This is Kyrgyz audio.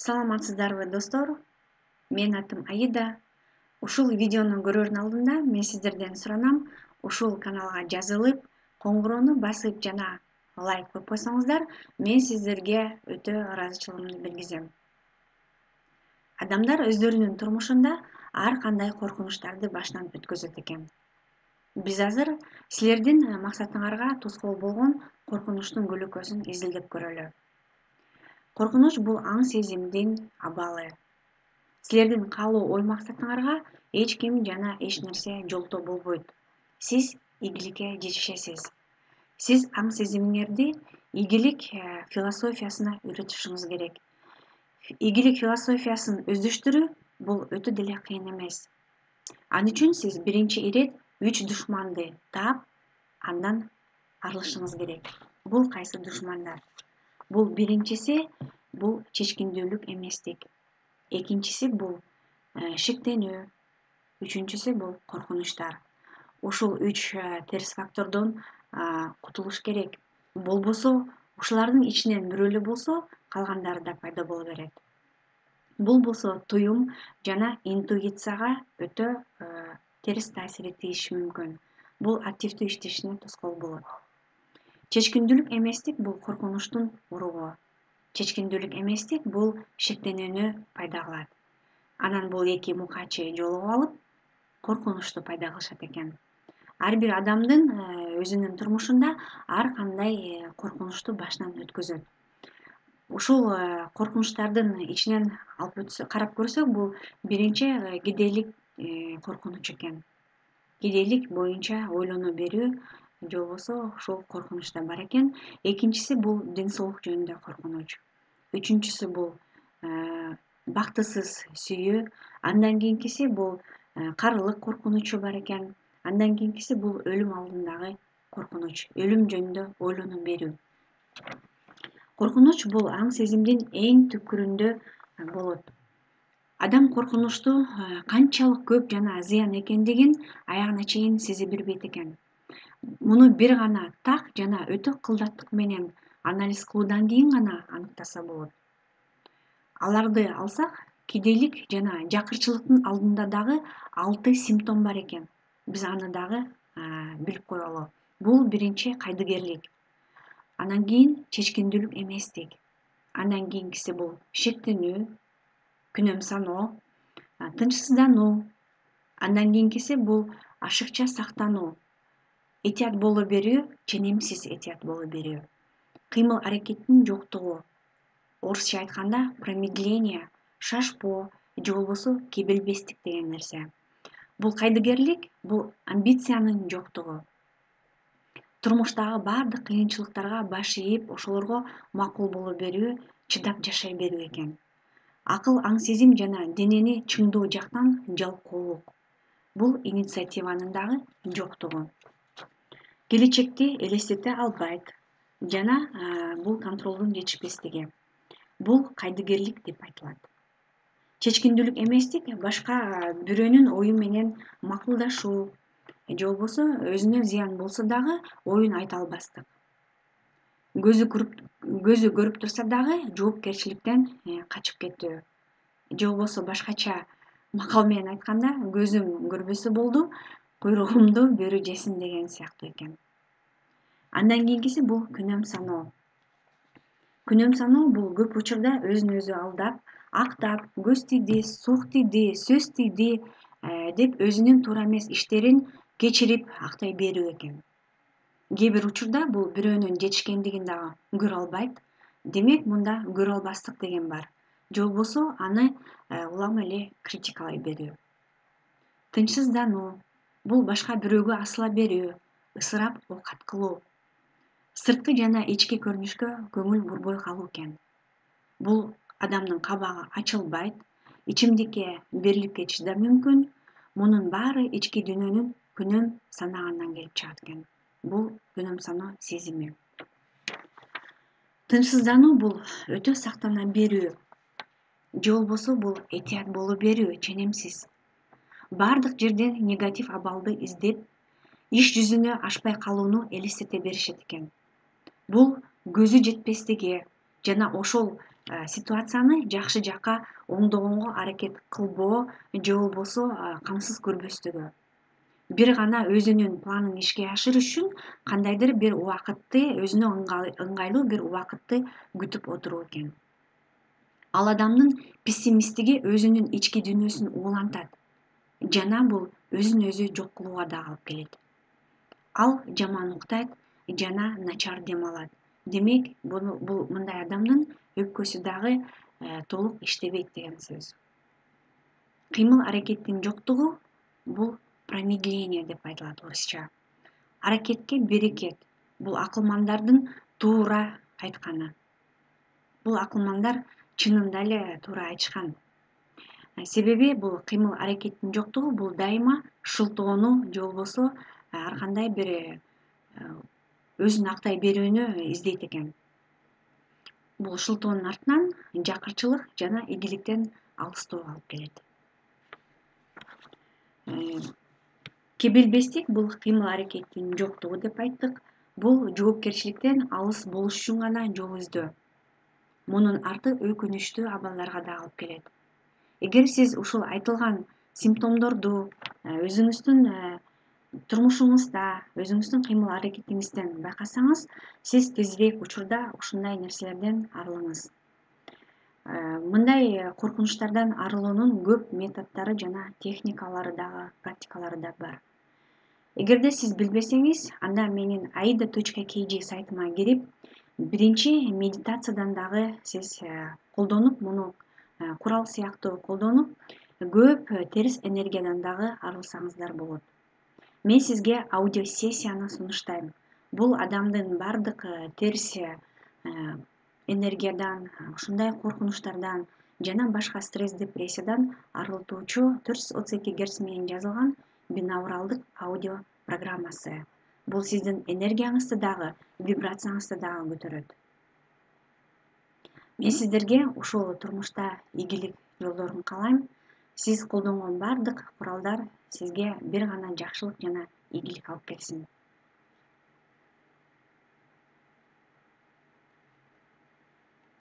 Саламатсыздарбы достор? Менин атым Аида. Ушул видеону көрөрдүн алдында мен сиздерден суранам, ушул каналга жазылып, коңгуроону басып жана лайк коюп койсоңуздар, мен сиздерге өтө ыраазычылыгымды билгизем. Адамдар өздөрүнүн турмушунда ар кандай коркунучтарды башынан өткөзөт экен. Биз азыр силердин максатыңарга тоскоол болгон коркунучтун көлөкөсүн изилдеп көрөлү. Коркунуч бул аң сезимдин абалы. Силердин каалоо ой максатыңарга эч ким жана эч нерсе жолтоо болбойт. Сиз ийгиликке жетишесиз. Сиз аң сезимиңерди ийгилик философиясына үйрөтүшүңүз керек. Ийгилик философиясын өздөштүрүү бул өтө деле кыйын эмес. Ал үчүн сиз биринчи ирет 3 душманды таап, андан арылышыңыз керек. Бул кайсы душмандар? Бул биринчиси бул чечкиндүүлүк эместик. Экинчиси бул шектенүү. Үчүнчүсү бул коркунучтар. Ушул 3 терс фактордон кутулуш керек. Болбосо ушулардын ичинен бирөөлө болсо, калгандары да пайда боло берет. Бул болсо туюм жана интуицияга өтө терс таасир этиши мүмкүн. Бул активдүү иштешине тоскоол болот. Чечкиндүүлүк эместик бул коркунучтун уругу. Чечкиндүүлүк эместик бул шектенүүнү пайда кылат. Анан бул эки мукачы жолугуп алып, коркунучту пайда кылышат экен. Ар бир адамдын өзүнүн турмушунда ар кандай коркунучту башынан өткөзөт. Ушул коркунучтардын ичинен карап көрсөк, бул биринчи кедейлик коркунуч экен. Кедейлик боюнча ойлоно берүү же болбосо ушул коркунуч да бар экен. Экинчиси бул ден соолук жөнүндө коркунуч. Үчүнчүсү бул бактысыз сүйүү. Андан кийинкиси бул карылык коркунучу бар экен. Андан кийинкиси бул өлүм алдындагы коркунуч. Өлүм жөнүндө ойлоно берүү. Коркунуч бул аң сезимдин эң түпкүрүндө болот. Адам коркунучту канчалык көп жана зыян экендигин аягына чейин сезе бербейт экен. Муну бир гана так жана өтө кылдаттык менен анализ кылуудан кийин гана аныктаса болот. Аларды алсак, кедейлик жана жакырчылыктын алдында дагы 6 симптом бар экен. Биз аны дагы билип коелу. Бул биринчи кайдыгерлик. Андан кийин чечкиндүүлүк эместик. Андан кийинкиси бул шектенүү, күнөм саноо, тынчсыздануу. Андан кийинкиси бул ашыкча сактануу. Этият боло берүү, ченемсиз этият боло берүү. Кыймыл аракеттин жоктугу. Орусча айтканда промедление, шашпоо же болбосо кебелбестик деген нерсе. Бул кайдыгерлик, бул амбициянын жоктугу. Турмуштагы бардык кыйынчылыктарга баш ийип, ошолорго макул боло берүү, чыдап жашай берүү экен. Акыл, аң сезим жана денени чыңдоо жактан жалкоолук. Бул инициативанын дагы жоктугу. Келечекти элестете албайт жана бул контролдун жетишпестиги. Бул кайдыгерлик деп айтылат. Чечкиндүүлүк эместик башка бирөөнүн ою менен макулдашуу же болбосо өзүнө зыян болсо дагы оюн айта албастык. Көзү көрүп турса дагы жоопкерчиликтен качып кетүү. Же болбосо башкача макал менен айтканда, көзүм көрбөсө болду, куйругумду бөрү жесин деген сыяктуу экен. Андан кийинкиси бул күнөм саноо. Күнөм саноо бул көп учурда өзүн өзү алдап, актап, көз тийди, сук тийди, сөз тийди деп өзүнүн туура эмес иштерин кечирип актай берүү экен. Кээ бир учурда бул бирөөнүн жетишкендигин дагы көрө албайт. Демек, мында көрө албастык деген бар. Же болбосо аны улам эле критикалай берүү. Тынчсыздануу бул башка бирөөгө асыла берүү, ысырап оокат кылуу. Сырткы жана ички көрүнүшкө көңүл бурбой калуу экен. Бул адамдын кабагы ачылбайт, ичимдикке берилип кетиши да мүмкүн. Мунун баары ички дүйнөнүн күнөм санагандан келип чыгат экен. Бул күнөм саноо сезими. Тынчсыздануу бул өтө сактана берүү. Же болбосо бул этият боло берүү, ченемсиз. Бардык жерден негатив абалды издеп, иш жүзүнө ашпай калууну элестете беришет экен. Бул көзү жетпестиги жана ошол ситуацияны жакшы жакка оңдогонго аракет кылбоо же болбосо камсыз көрбөстүгү. Бир гана өзүнүн планын ишке ашырыш үчүн кандайдыр бир убакытты, өзүнө ыңгайлуу бир убакытты күтүп отуруу экен. Ал адамдын пессимисттиги өзүнүн ички дүйнөсүн уулантат жана бул өзүн өзү жок кылууга да алып келет. Ал жаман уктайт жана начар дем алат. Демек, бул мындай адамдын өпкөсү дагы толук иштебейт деген сөз. Кыймыл аракеттин жоктугу бул промедление деп айтылат орусча. Аракетке берекет. Бул акылмандардын туура айтканы. Бул акылмандар чынында эле туура айтышкан. Себеби бул кыймыл аракеттин жоктугу бул дайыма шылтоону же болбосо ар кандай бир өзүн актай берүүнү издейт экен. Бул шылтоонун артынан жакырчылык жана ийгиликтен алыстоого алып келет. Кебилбестик бул кыймыл аракеттин жоктугу деп айттык. Бул жоопкерчиликтен алыс болуш үчүн гана жол издөө. Мунун арты өкүнүчтүү абалдарга да алып келет. Эгер сиз ушул айтылган симптомдорду өзүңүздүн турмушуңузда, өзүңүздүн кыймыл аракетиңизден байкасаңыз, сиз тезирээк учурда ушундай нерселерден арылыңыз. Мындай коркунучтардан арылуунун көп методдору жана техникалары дагы, практикалары да бар. Эгерде сиз билбесеңиз, анда менин aida.kg сайтыма кирип, биринчи медитациядан дагы сиз колдонуп, муну курал сыяктуу колдонуп, көп терс энергиядан дагы арылсаңыздар болот. Мен сизге аудио сессияны сунуштайм. Бул адамдын бардык терс энергиядан, ушундай коркунучтардан жана башка стресс, депрессиядан арылтуучу 432 Гц менен жазылган бинауралдык аудио программасы. Бул сиздин энергияңызды дагы, вибрацияңызды дагы көтөрөт. Мен сиздерге ушул турмушта ийгилик жолдорун каалайм. Сиз колдонгон бардык куралдар сизге бир гана жакшылык жана ийгилик алып келсин.